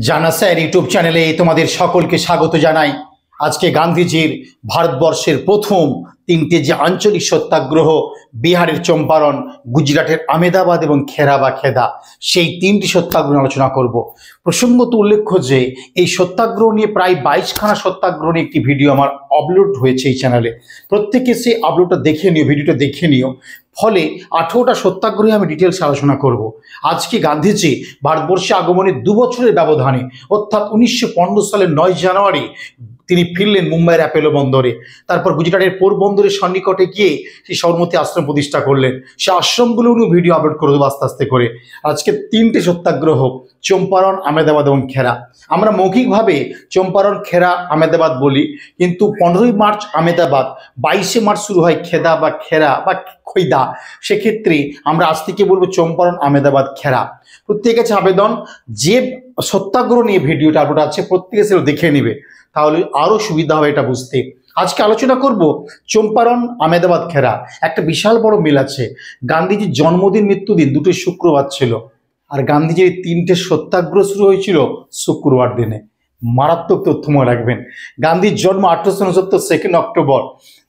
জানা sir YouTube চ্যানেলে তোমাদের সকলকে স্বাগত জানাই। আজকে গান্ধীজির ভারতবর্ষের প্রথম তিনটে যে আঞ্চলিক সত্যাগ্রহ, বিহারের চম্পারণ, গুজরাটের আমেদাবাদ এবং খেরা বা খেদা, সেই তিনটি সত্যাগ্রহ আলোচনা করব। প্রসঙ্গত উল্লেখ্য যে এই সত্যাগ্রহ নিয়ে প্রায় 22খানা সত্যাগ্রহ নিয়ে একটি ভিডিও আমার আপলোড হয়েছে এই চ্যানেলে। প্রত্যেকে সেই আপলোডটা দেখে নিও, ভিডিওটা দেখে নিও। ফলে 18টা সত্যাগ্রহে আমি ডিটেলস আলোচনা করব। আজকে গান্ধীজি ভারতবর্ষে আগমনের 2 বছরের ব্যবধানে, অর্থাৎ 1915 সালের 9 জানুয়ারি তিনি ফিরলেন মুম্বাইয়ের অ্যাপেলো বন্দরে। তারপর গুজরাটের পোরবন্দরের সন্নিকটে গিয়ে সেই সবরমতী আশ্রম প্রতিষ্ঠা করলেন। সে আশ্রমগুলো নিয়ে ভিডিও আপলোড করে দেবো আস্তে আস্তে করে। আজকে 3টে সত্যাগ্রহ, চম্পারণ, আমেদাবাদ এবং খেরা। আমরা মৌখিকভাবে চম্পারণ, খেরা, আমেদাবাদ বলি, কিন্তু 15ই মার্চ আমেদাবাদ, 22শে মার্চ শুরু হয় খেদা বা খেরা বা খৈদা। সেক্ষেত্রে আমরা আজ থেকে বলবো চম্পারণ, আমেদাবাদ, খেরা। প্রত্যেকের কাছে আবেদন, যে সত্যাগ্রহ নিয়ে ভিডিওটা আপলোড আছে প্রত্যেকে সেটা দেখে নেবে, তাহলে আরও সুবিধা হবে এটা বুঝতে। আজকে আলোচনা করব চম্পারণ, আমেদাবাদ, খেরা। একটা বিশাল বড় মিল আছে। গান্ধীজির জন্মদিন, মৃত্যুদিন দুটোই শুক্রবার ছিল, আর গান্ধীজির 3টে সত্যাগ্রহ শুরু হয়েছিল শুক্রবার দিনে। মারাত্মক তথ্য মনে রাখবেন। গান্ধীর জন্ম 1869 2 অক্টোবর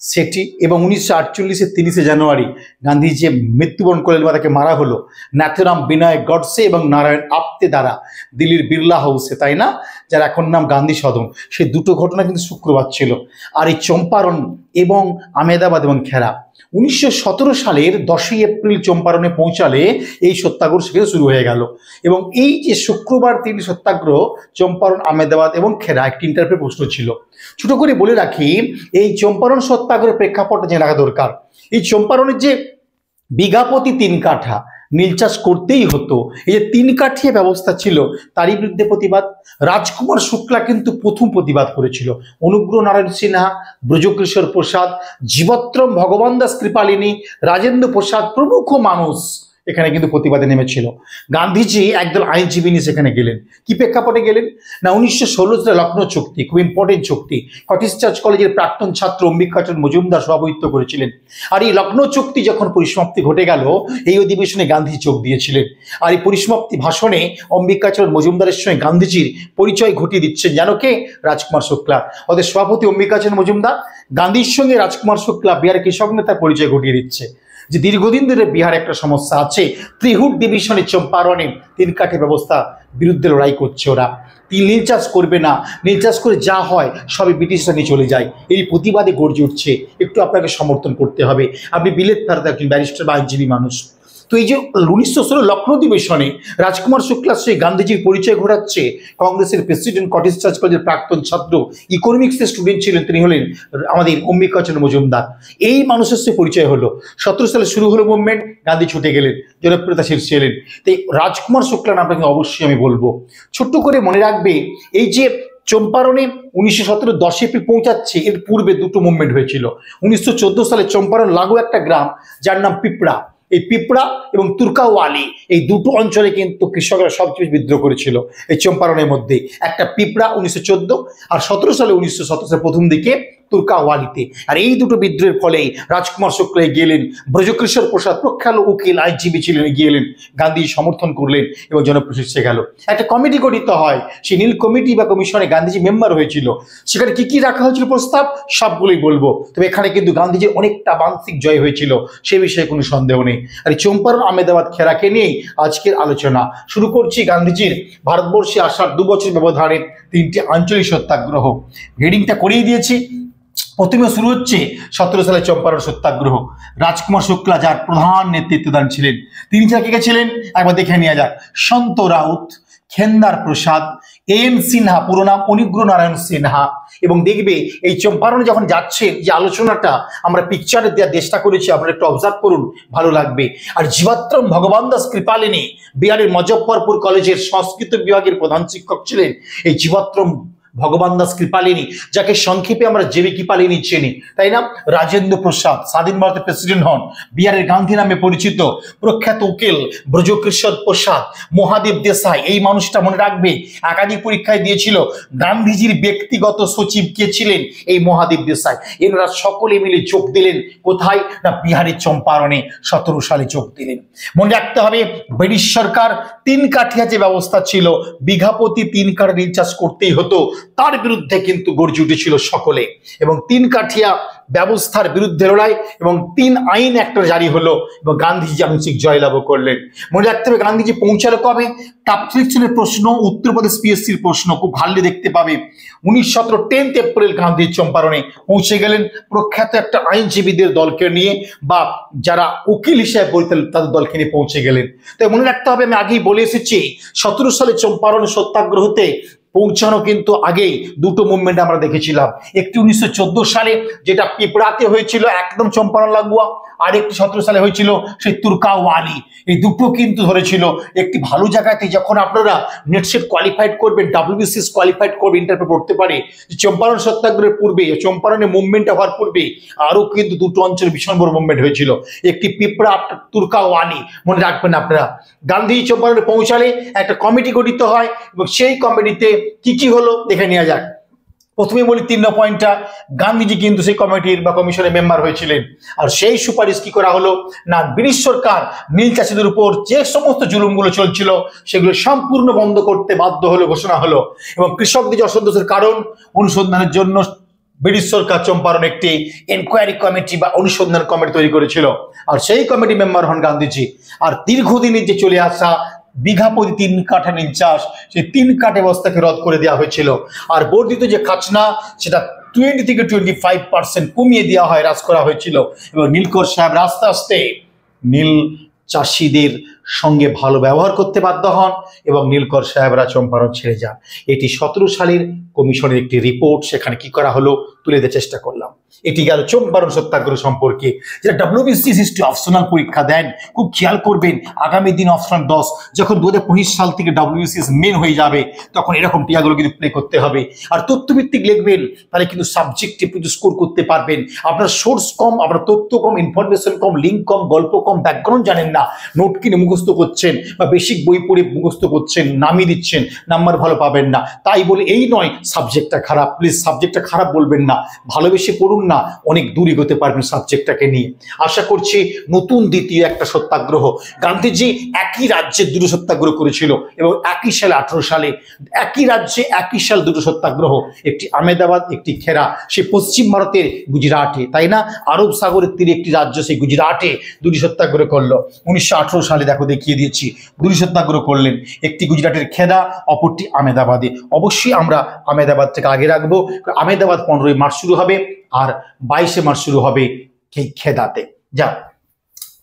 সেটি, এবং 1948 30শে জানুয়ারি গান্ধী যে মৃত্যুবরণ করলেন বা তাকে মারা হলো নাথুরাম বিনায়ক গডসে এবং নারায়ণ আপ্তে দ্বারা দিল্লির বিড়লা হাউসে, তাই না, যার এখন নাম গান্ধী সদন। সেই দুটো ঘটনা কিন্তু শুক্রবার ছিল। আর এই চম্পারণ এবং আমেদাবাদ এবং খেরা 1917 সালের 10ই এপ্রিল চম্পারণে পৌঁছালে এই সত্যাগ্রহ সেখানে শুরু হয়ে গেল। এবং এই যে শুক্রবার 3 সত্যাগ্রহ, চম্পারণ, আমেদাবাদ এবং খেরা, একটি ইন্টারভিউ প্রশ্ন ছিল। ছোট করে বলে রাখি, এই চম্পারণ সত্যাগ্রহের প্রেক্ষাপটটা জেনে রাখা দরকার। এই চম্পারণের যে বিঘা প্রতি 3 কাঠা নীল চাষ করতেই হতো, এই যে 3 কাঠিয়া ব্যবস্থা ছিল, তারই বিরুদ্ধে প্রতিবাদ। রাজকুমার শুক্লা কিন্তু প্রথম প্রতিবাদ করেছিল। অনুগ্রহ নারায়ণ সিনহা, ব্রজকিশোর প্রসাদ, জীবত্রম ভগবান দাস কৃপালিনী, রাজেন্দ্র প্রসাদ প্রমুখ মানুষ এখানে কিন্তু প্রতিবাদে নেমেছিল। গান্ধীজি একদল আইনজীবী নিয়ে সেখানে গেলেন। কি প্রেক্ষাপটে গেলেন না, 1916 সালে লখনৌ চুক্তি, খুব ইম্পর্টেন্ট চুক্তি। কটিস চার্চ কলেজের প্রাক্তন ছাত্র অম্বিকাচরণ মজুমদার সভাপতিত্ব করেছিলেন। আর এই লখনৌ চুক্তি যখন পরিসমাপ্তি ঘটে গেল, এই অধিবেশনে গান্ধী যোগ দিয়েছিলেন। আর এই পরিসমাপ্তি ভাষণে অম্বিকাচরণ মজুমদারের সঙ্গে গান্ধীজির পরিচয় ঘটিয়ে দিচ্ছেন যেন কে, রাজকুমার শুক্লা। ওদের সভাপতি অম্বিকাচরণ মজুমদার গান্ধীর সঙ্গে রাজকুমার শুক্লা বিহারের কৃষক নেতার পরিচয় ঘটিয়ে দিচ্ছে যে দীর্ঘদিন ধরে বিহারে একটা সমস্যা আছে। ত্রিহুট ডিভিশনে চম্পারণে 3 কাঠি ব্যবস্থা বিরুদ্ধে লড়াই করছে ওরা। নীল চাষ করবে না, নীল চাষ করে যা হয় সবই ব্রিটিশরা নিয়ে চলে যায়। এই প্রতিবাদে গর্জে উঠছে। একটু আপনাকে সমর্থন করতে হবে। আপনি বিলেত ফেরত একজন ব্যারিস্টার বা আইনজীবী মানুষ। তো এই যে 1916 লখনৌ অধিবেশনে রাজকুমার শুক্লার সঙ্গে গান্ধীজির পরিচয় ঘটাচ্ছে কংগ্রেসের প্রেসিডেন্ট, কটিস চার্চ কলেজের প্রাক্তন ছাত্র, ইকোনমিক্সের স্টুডেন্ট ছিলেন, তিনি হলেন আমাদের অম্বিকাচরণ মজুমদার। এই মানুষের সঙ্গে পরিচয় হলো। 17 সালে শুরু হলো মুভমেন্ট, গান্ধী ছুটে গেলেন, জনপ্রিয়তা শীর্ষে এলেন। তাই রাজকুমার শুক্লার নামটাকে অবশ্যই আমি বলবো। ছোট্ট করে মনে রাখবে, এই যে চম্পারণে 1917 10 এপ্রিল পৌঁছাচ্ছে, এর পূর্বে 2টো মুভমেন্ট হয়েছিল। 1914 সালে চম্পারণ লাগু একটা গ্রাম যার নাম পিপড়া, এই পিপড়া এবং তুর্কাওয়ালি, এই 2টো অঞ্চলে কিন্তু কৃষকরা সবচেয়ে বিদ্রোহ করেছিল। এই চম্পারণের মধ্যে একটা পিপড়া 1914, আর 17 সালে 1917 সালের প্রথম দিকে তুর্কাওয়ালিতে। আর এই 2টো বিদ্রোহের ফলেই রাজকুমার শুক্লা গেলেন, ব্রজকিশোর প্রসাদ প্রখ্যাত উকিল আইনজীবী ছিলেন, গিয়েলেন, গান্ধী সমর্থন করলেন এবং জনপ্রিয় গেল। একটা কমিটি গঠিত হয়, সেই নীল কমিটি বা কমিশনে গান্ধীজি মেম্বার হয়েছিল। সেখানে কি কি রাখা হয়েছিল প্রস্তাব, সবগুলোই বলবো। তবে এখানে কিন্তু গান্ধীজির অনেকটা মানসিক জয় হয়েছিল, সে বিষয়ে কোনো সন্দেহ নেই। আর এই চম্পারণ, আমেদাবাদ, খেরাকে নিয়েই আজকের আলোচনা শুরু করছি। গান্ধীজির ভারতবর্ষে আসার 2 বছর ব্যবধানে 3টে আঞ্চলিক সত্যাগ্রহ হেডিংটা করিয়ে দিয়েছি। প্রথমে শুরু হচ্ছে 17 সালে চম্পারণ সত্যাগ্রহ। রাজকুমার শুক্লা যার প্রধান নেতৃত্বদান ছিলেন, তিনি যাকে কে ছিলেন একবার দেখে নেওয়া যাক। সন্ত রাউত, খেন্দার প্রসাদ, এন সিনহা, পুরো নাম অনুগ্রহ নারায়ণ সিনহা। এবং দেখবে এই চম্পারণে যখন যাচ্ছেন, যে আলোচনাটা আমরা পিকচারে দেওয়ার চেষ্টা করেছি, আপনারা একটু অবজার্ভ করুন, ভালো লাগবে। আর জীবত্রম ভগবান দাস কৃপালিনী বিহারের মুজফ্ফরপুর কলেজের সংস্কৃত বিভাগের প্রধান শিক্ষক ছিলেন। এই জীবত্রম ভগবান দাস কৃপালিনী, যাকে সংক্ষেপে আমরা জেবি কৃপালিনী চিনি, তাই না? রাজেন্দ্র প্রসাদ স্বাধীন ভারতের প্রেসিডেন্ট হন, বিহারের গান্ধী নামে পরিচিত, প্রখ্যাত উকিল ব্রজকৃষ্ণ প্রসাদ, মহাদেব দেশাই, এই মানুষটা মনে রাখবে একাধিক পরীক্ষায় দিয়েছিল। গান্ধীজির ব্যক্তিগত সচিব কে ছিলেন? এই মহাদেব দেশাই। এনারা সকলে মিলে যোগ দিলেন কোথায়? না বিহারের চম্পারণে 17 সালে যোগ দিলেন। মনে রাখতে হবে ব্রিটিশ সরকার 3 কাঠিয়া যে ব্যবস্থা ছিল, বিঘা প্রতি 3 কাঠা নীল চাষ করতেই হতো, তার বিরুদ্ধে কিন্তু গর্জে উঠেছিল সকলে এবং 3 কাঠিয়া ব্যবস্থার বিরুদ্ধে লড়াই এবং 3 আইন একটা জারি হলো এবং গান্ধীজি আনুষ্ঠানিক জয়লাভ করলেন। মনে রাখতে হবে গান্ধীজি পৌঁছালো কবে? টাপ সিলেকশনের প্রশ্ন, উত্তরপ্রদেশ পিএসসির প্রশ্ন খুব ভালো দেখতে পাবে। 1917 10 এপ্রিল গান্ধী চম্পারণে পৌঁছে গেলেন প্রখ্যাত একটা আইনজীবীদের দলকে নিয়ে বা যারা উকিল হিসেবে পরিচালিত তাদের দলকে নিয়ে পৌঁছে গেলেন। তাই মনে রাখতে হবে, আমি আগেই বলে এসেছি 17 সালে চম্পারণ সত্যাগ্রহতে পৌঁছানো কিন্তু আগেই দুটো মুভমেন্ট আমরা দেখেছিলাম। একটি 1914 সালে যেটা পিপড়াতে হয়েছিল একদম চম্পারণ লাগোয়া, আর একটি 17 সালে হয়েছিল সেই তুর্কাওয়ালি। এই দুটো কিন্তু ধরেছিল একটি ভালো জায়গাতে। যখন আপনারা নেটসেট কোয়ালিফাইড করবেন, WBCS কোয়ালিফাইড করবে, ইন্টারভিউ পড়তে পারে, চম্পারণ সত্যাগ্রহের পূর্বে, চম্পারণের মুভমেন্ট হওয়ার পূর্বে আরও কিন্তু দুটো অঞ্চলে ভীষণ বড় মুভমেন্ট হয়েছিল, একটি পিপড়া, তুর্কাওয়ালি। মনে রাখবেন আপনারা। গান্ধী চম্পারণে পৌঁছালে একটা কমিটি গঠিত হয় এবং সেই কমিটিতে কি কি হলো দেখে নেওয়া যাক। প্রথমে বলি 3 পয়েন্টটা। গান্ধীজি কিন্তু সেই কমিটির বা কমিশনের মেম্বার হয়েছিলেন। আর সেই সুপারিশ কি করা হলো? না ব্রিটিশ সরকার নীল চাষিদের উপর যে সমস্ত জুলুমগুলো চলছিল সেগুলো সম্পূর্ণ বন্ধ করতে বাধ্য হলো, ঘোষণা হলো। এবং কৃষকদের যে অসন্তোষের কারণ অনুসন্ধানের জন্য ব্রিটিশ সরকার চম্পারণ একটি এনকোয়ারি কমিটি বা অনুসন্ধান কমিটি তৈরি করেছিল। আর সেই কমিটি মেম্বার হন গান্ধীজি। আর দীর্ঘদিনের যে চলে আসা বিঘা প্রতি 3 কাঠা নীল চাষ, সেই 3 কাঠা ব্যবস্থাকে রদ করে দেওয়া হয়েছিল। আর বর্ধিত যে খাজনা সেটা 20 থেকে 25% কমিয়ে দেওয়া হয়, হ্রাস করা হয়েছিল। এবং নীলকর সাহেব আস্তে আস্তে নীল চাষিদের সঙ্গে ভালো ব্যবহার করতে বাধ্য হন এবং নীলকর সাহেবরা চম্পারণ ছেড়ে যান। এটি 17 সালের কমিশনের একটি রিপোর্ট, সেখানে কি করা হলো তুলে দিতে চেষ্টা করলাম। এটি গেল চম্পারণ সত্যাগ্রহ সম্পর্কে। যারা WBCS হিস্ট্রি অপশনাল পরীক্ষা দেন খুব খেয়াল করবেন, আগামী দিন অপশনাল 10 যখন 2025 সাল থেকে WBCS মেন হয়ে যাবে তখন এরকম টিয়াগুলো কিন্তু প্লে করতে হবে। আর তথ্যভিত্তিক লিখবেন, তাহলে কিন্তু সাবজেক্টে কিন্তু স্কোর করতে পারবেন। আপনার সোর্স কম, আপনার তথ্য কম, ইনফরমেশন কম, লিঙ্ক কম, গল্প কম, ব্যাকগ্রাউন্ড জানেন না, নোট কিনে মুখস্থ করছেন বা বেসিক বই পড়ে মুখস্থ করছেন, নামিয়ে দিচ্ছেন, নাম্বার ভালো পাবেন না। তাই বলে এই নয় সাবজেক্টটা খারাপ। প্লিজ সাবজেক্টটা খারাপ বলবেন না, ভালোবেসে পড়ুন না, অনেক দূর এগোতে পারবেন সাবজেক্টটাকে নিয়ে। আশা করছি নতুন দ্বিতীয় একটা সত্যাগ্রহ। গান্ধীজি একই রাজ্যে 2টো সত্যাগ্রহ করেছিল এবং একই সালে 18 সালে একই রাজ্যে একই সাল 2টো সত্যাগ্রহ, একটি আহমেদাবাদ, একটি খেরা, সে পশ্চিম ভারতের গুজরাটে, তাই না? আরব সাগরের তীরে একটি রাজ্য সেই গুজরাটে 2টি সত্যাগ্রহ করলো। 1918 সালে দেখো দেখিয়ে দিয়েছি 2টি সত্যাগ্রহ করলেন, একটি গুজরাটের খেদা, অপরটি আহমেদাবাদে। অবশ্যই আমরা আহমেদাবাদ থেকে আগে রাখবো। আহমেদাবাদ 15 মার্চ শুরু হবে আর 22 মার্চ শুরু হবে এই খেদাতে। যা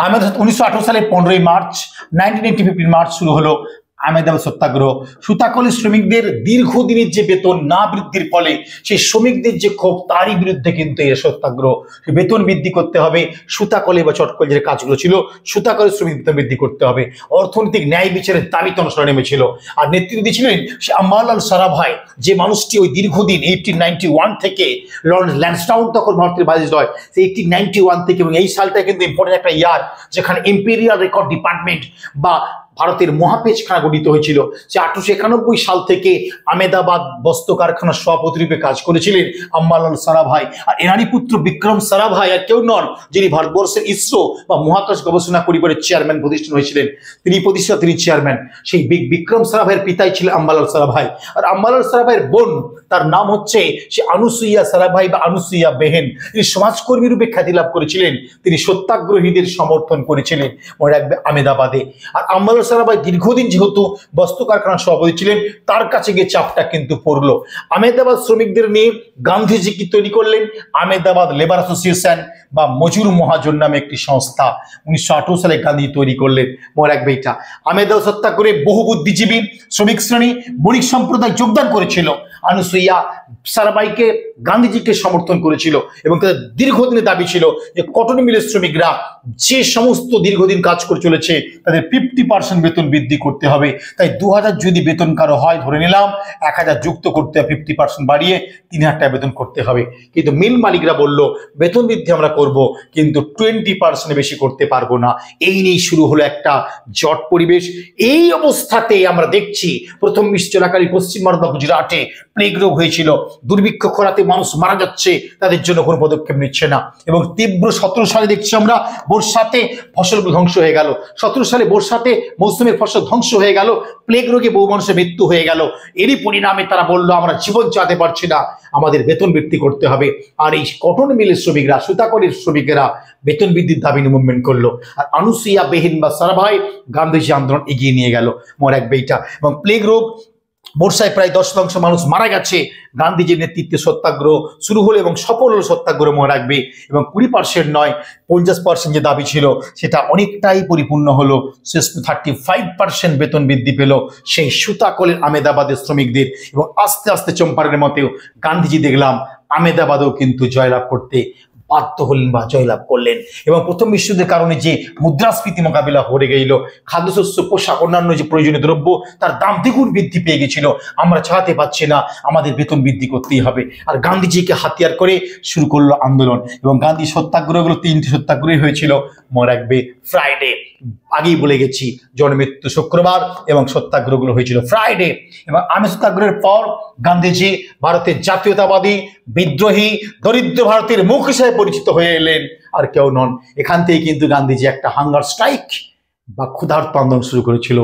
আহমেদাবাদ 1918 সালে 15 মার্চ, 1985 মার্চ শুরু হলো আহমেদাবাদ সত্যাগ্রহ। সুতাকলের শ্রমিকদের দীর্ঘদিনের যে বেতন না বৃদ্ধির ফলে সেই শ্রমিকদের যে ক্ষোভ, তারই বিরুদ্ধে কিন্তু এই সত্যাগ্রহ। বেতন বৃদ্ধি করতে হবে, সুতাকলে বা চটকল যে কাজগুলো ছিল সুতাকলের শ্রমিক বেতন বৃদ্ধি করতে হবে। অর্থনৈতিক ন্যায় বিচারের দাবিতে অনুসরণ নেমেছিল। আর নেতৃত্ব দিয়েছিলেন সে আম্বালাল সারাভাই, যে মানুষটি ওই দীর্ঘদিন 1891 থেকে লর্ড ল্যান্সডাউন তখন ভারতের ভাইসরয়, সেই 1891 থেকে, এবং এই সালটা কিন্তু ইম্পর্টেন্ট একটা ইয়ার যেখানে ইম্পেরিয়াল রেকর্ড ডিপার্টমেন্ট বা ভারতের মহাপেজখানা গঠিত হয়েছিল। সে 1891 সাল থেকে আহমেদাবাদ বস্ত্র কারখানার সভাপতি রূপে কাজ করেছিলেন আম্বালাল সারাভাই। আর এনারই পুত্র বিক্রম সারাভাই আর কেউ নন, যিনি ভারতবর্ষের ইসরো বা মহাকাশ গবেষণা পরিবারের চেয়ারম্যান প্রতিষ্ঠান হয়েছিলেন। তিনি প্রতিষ্ঠা, তিনি চেয়ারম্যান। সেই বিক্রম সারাভাইয়ের পিতাই ছিলেন আম্বালাল সারাভাই। আর আম্বালাল সারাভাইয়ের বোন, তার নাম হচ্ছে সে আনুসুইয়া সারাভাই বা আনুসুইয়া বেহেন। তিনি সমাজকর্মী রূপে খ্যাতি লাভ করেছিলেন। তিনি সত্যাগ্রহীদের সমর্থন করেছিলেন মনে রাখবে আহমেদাবাদে। আর আম্বালাল সারাভাই দীর্ঘদিন যেহেতু বস্ত্র কারখানার সভাপতি ছিলেন, তার কাছে গিয়ে চাপটা কিন্তু পড়লো। আহমেদাবাদ শ্রমিকদের নিয়ে গান্ধীজি কি তৈরি করলেন? আহমেদাবাদ লেবার অ্যাসোসিয়েশন বা মজুর মহাজন নামে একটি সংস্থা 1918 সালে গান্ধী তৈরি করলেন। মনে রাখবে এটা। আহমেদাবাদ সত্যাগ্রহে বহু বুদ্ধিজীবী, শ্রমিক শ্রেণী, বণিক সম্প্রদায় যোগদান করেছিল। আনুসুইয়া সারাভাইকে গান্ধীজিকে সমর্থন করেছিল এবং তাদের দীর্ঘদিনের দাবি ছিল যে কটন মিলের শ্রমিকরা যে সমস্ত দীর্ঘদিন কাজ করে চলেছে তাদের 50% বেতন বৃদ্ধি করতে হবে। তাই 2000 যদি বেতন কারো হয় ধরে নিলাম 1000 যুক্ত করতে হবে, 50% বাড়িয়ে 3000 টাকা বেতন করতে হবে। কিন্তু মিল মালিকরা বলল বেতন বৃদ্ধি আমরা করব কিন্তু 20% বেশি করতে পারবো না। এই নিয়ে শুরু হলো একটা জট পরিবেশ। এই অবস্থাতে আমরা দেখছি প্রথম বিশ্ব চলাকালীন পশ্চিমবঙ্গ বা গুজরাটে প্লেগ রোগ হয়েছিল, দুর্ভিক্ষ খরাতে মানুষ মারা যাচ্ছে, তাদের জন্য কোনো পদক্ষেপ নিচ্ছে না। এবং তীব্র 17 সালে দেখছি আমরা বর্ষাতে ফসলগুলো ধ্বংস হয়ে গেল, 17 সালে বর্ষাতে মৌসুমের ফসল ধ্বংস হয়ে গেল, প্লেগ রোগে বহু মানুষের মৃত্যু হয়ে গেল। এরই পরিণামে তারা বললো আমরা জীবন চালাতে পারছি না, আমাদের বেতন বৃদ্ধি করতে হবে। আর এই কটন মিলের শ্রমিকরা, সুতাকলের শ্রমিকেরা বেতন বৃদ্ধির দাবি নিয়ে মুভমেন্ট করলো। আর আনুসুইয়া বেহেন বা সারাভাই গান্ধীজি আন্দোলন এগিয়ে নিয়ে গেল, মনে রাখবে এটা। এবং প্লেগ রোগ বর্ষায় প্রায় 10% মানুষ মারা গেছে, গান্ধীজির নেতৃত্বে সত্যাগ্রহ শুরু হলো এবং সফল হলো সত্যাগ্রহ, মনে রাখবে। এবং 20% নয় 50% যে দাবি ছিল সেটা অনেকটাই পরিপূর্ণ হলো। শেষ 35% বেতন বৃদ্ধি পেল সেই সুতাকলের আমেদাবাদের শ্রমিকদের। এবং আস্তে আস্তে চম্পারনের মতেও গান্ধীজি দেখলাম আমেদাবাদেও কিন্তু জয়লাভ করতে বাধ্য হলেন বা জয়লাভ করলেন। এবং প্রথম বিশ্বযুদ্ধের কারণে যে মুদ্রাস্ফীতি মোকাবিলা হয়ে গেল, খাদ্যশস্য, পোশাক, অন্যান্য যে প্রয়োজনীয় দ্রব্য তার দাম দ্বিগুণ বৃদ্ধি পেয়ে গেছিল। আমরা চালাতে পারছি না, আমাদের বেতন বৃদ্ধি করতেই হবে। আর গান্ধীজিকে হাতিয়ার করে শুরু করলো আন্দোলন। এবং গান্ধী সত্যাগ্রহগুলো 3টি সত্যাগ্রহী হয়েছিল, মনে রাখবে। ফ্রাইডে আগেই বলে গেছি, জন্মমৃত্যু শুক্রবার এবং সত্যাগ্রহগুলো হয়েছিল ফ্রাইডে। এবং আমি সত্যাগ্রহের পর গান্ধীজি ভারতের জাতীয়তাবাদী, বিদ্রোহী, দরিদ্র ভারতের মুখ হিসেবে পরিচিত হয়ে এলেন, আর কেউ নন। এখান থেকে কিন্তু গান্ধীজি একটা হাঙ্গার স্ট্রাইক বা ক্ষুধার্ত আন্দোলন শুরু করেছিল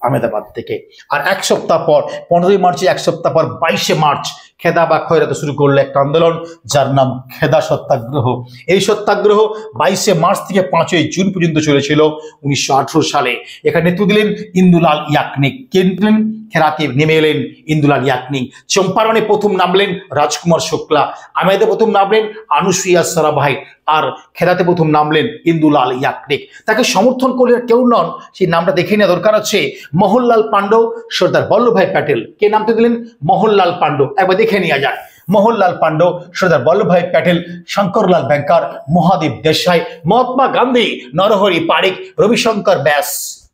আমেদাবাদ থেকে। আর এক সপ্তাহ পর 15ই মার্চে, এক সপ্তাহ পর 22শে মার্চ খেদা বা খয়রাতে শুরু করলো একটা আন্দোলন যার নাম খেদা সত্যাগ্রহ। এই সত্যাগ্রহ 22শে মার্চ থেকে 5ই জুন পর্যন্ত চলেছিল 1918 সালে। এখানে নেতৃত্ব দিলেন ইন্দুলাল ইয়াকনিক। কে দিলেন? খেরাতে নেমে এলেন ইন্দুলাল ইয়াকনিক। চম্পারণে প্রথম নামলেন রাজকুমার শুক্লা, আমেদে প্রথম নামলেন আনুসুইয়া সারাভাই, আর খেরাতে প্রথম নামলেন ইন্দুলাল ইয়াকনিক। তাকে সমর্থন করলে কেউ নন, সেই নামটা দেখে নেওয়া দরকার আছে। মোহনলাল পাণ্ডব, সর্দার বল্লভভাই প্যাটেল। কে নামটা দিলেন? মোহনলাল পাণ্ডব। একবার দেখে নেওয়া যাক। মোহনলাল পাণ্ডব, সর্দার বল্লভভাই প্যাটেল, শঙ্করলাল ব্যাংকার, মহাদেব দেশাই, মহাত্মা গান্ধী, নরহরি পারিক, রবিশঙ্কর ব্যাস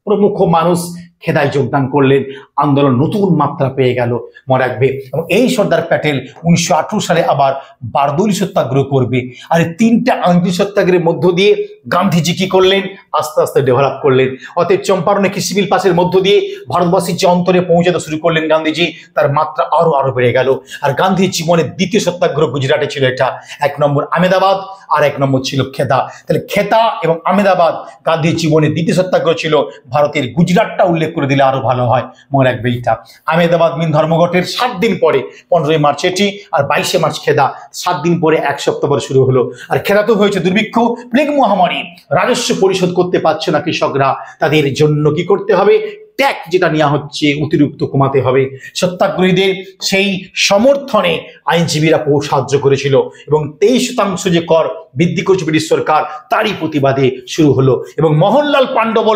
প্রমুখ মানুষ খেদায় যোগদান করলেন। আন্দোলন নতুন মাত্রা পেয়ে গেল, মনে রাখবে। এবং এই সর্দার প্যাটেল 1918 সালে আবার বারদৌলি সত্যাগ্রহ করবে। আর এই 3টা আন্দোলন সত্যাগ্রহের মধ্য দিয়ে গান্ধীজি কি করলেন? আস্তে আস্তে ডেভেলপ করলেন। অতএব চম্পারণে কৃষি বিল পাসের মধ্য দিয়ে ভারতবাসীর যে অন্তরে পৌঁছাতে শুরু করলেন গান্ধীজি, তার মাত্রা আরো বেড়ে গেল। আর গান্ধীর জীবনের দ্বিতীয় সত্যাগ্রহ গুজরাটে ছিল এটা। 1 নম্বর আমেদাবাদ আর 1 নম্বর ছিল খেদা। তাহলে খেদা এবং আমেদাবাদ গান্ধীর জীবনের দ্বিতীয় সত্যাগ্রহ ছিল। ভারতের গুজরাটটা উল্লেখ করে দিলে আরো ভালো হয়, মনে রাখবে এইটা। আমেদাবাদ মিন ধর্মঘটের 7 দিন পরে 15ই মার্চ এটি, আর 22শে মার্চ খেদা। 7 দিন পরে 1 সপ্তাহ পরে শুরু হলো। আর খেদাতে হয়েছে দুর্ভিক্ষ, প্লেগ মহামারী, রাজস্ব পরিশোধ করতে পারছে না কৃষকরা, তাদের জন্য কি করতে হবে? ট্যাক্স যেটা নেওয়া হচ্ছে অতিরিক্ত কমাতে হবে। সত্যাগ্রহীদের সেই সমর্থনে আইনজীবীরা বহু সাহায্য করেছিল এবং 23% যে কর বৃদ্ধি করেছে ব্রিটিশ সরকার, তারই প্রতিবাদে শুরু হলো। এবং মোহনলাল পাণ্ডব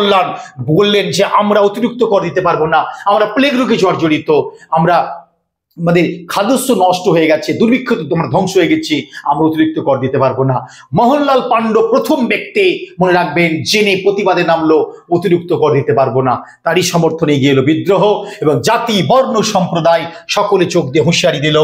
বললেন যে আমরা অতিরিক্ত কর দিতে পারবো না, আমরা প্লেগ রোগে জর্জরিত, আমাদের খাদ্যশস্য নষ্ট হয়ে গেছে, দুর্ভিক্ষ তোমরা ধ্বংস হয়ে গেছি, আমরা অতিরিক্ত কর দিতে পারবো না। মোহনলাল পাণ্ডব প্রথম ব্যক্তি, মনে রাখবেন, যিনি প্রতিবাদে নামলো অতিরিক্ত কর দিতে পারবো না। তারই সমর্থনে এগিয়ে এলো বিদ্রোহ এবং জাতি, বর্ণ, সম্প্রদায় সকলে চোখ দিয়ে হুঁশিয়ারি দিল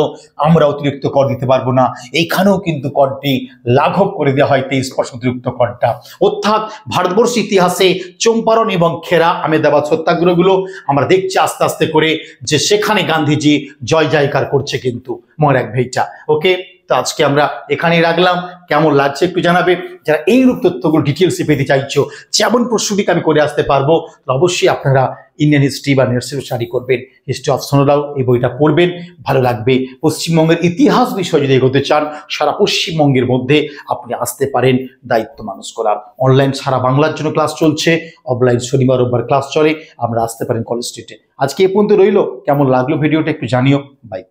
আমরা অতিরিক্ত কর দিতে পারবো না। এইখানেও কিন্তু করটি লাঘব করে দেওয়া হয় 23% অতিরিক্ত করটা। অর্থাৎ ভারতবর্ষ ইতিহাসে চম্পারণ এবং খেরা আমেদাবাদ সত্যাগ্রহগুলো আমরা দেখছি আস্তে আস্তে করে যে সেখানে গান্ধীজি জয় জয়কার করছে, কিন্তু মনে রাখবে এইটা। ওকে, তো আজকে আমরা এখানেই রাখলাম। কেমন লাগছে একটু জানাবে। যারা এইরূপ তথ্যগুলো ডিটেলসে পেতে চাইছো, যেমন প্রস্তুতিকে আমি করে আসতে পারবো, অবশ্যই আপনারা ইন্ডিয়ান হিস্ট্রি বা নার্সারি স্টাডি করবেন। হিস্ট্রি অফ সোনোরাও এই বইটা পড়বেন, ভালো লাগবে। পশ্চিমবঙ্গের ইতিহাস বিষয় যদি এগোতে চান, সারা পশ্চিমবঙ্গের মধ্যে আপনি আসতে পারেন দায়িত্ব মানুষ করার। অনলাইন সারা বাংলার জন্য ক্লাস চলছে, অফলাইন শনিবার রোববার ক্লাস চলে, আমরা আসতে পারেন কলেজ স্ট্রিটে। আজকে এ পর্যন্ত রইল। কেমন লাগলো ভিডিওটা একটু জানিও। বাই।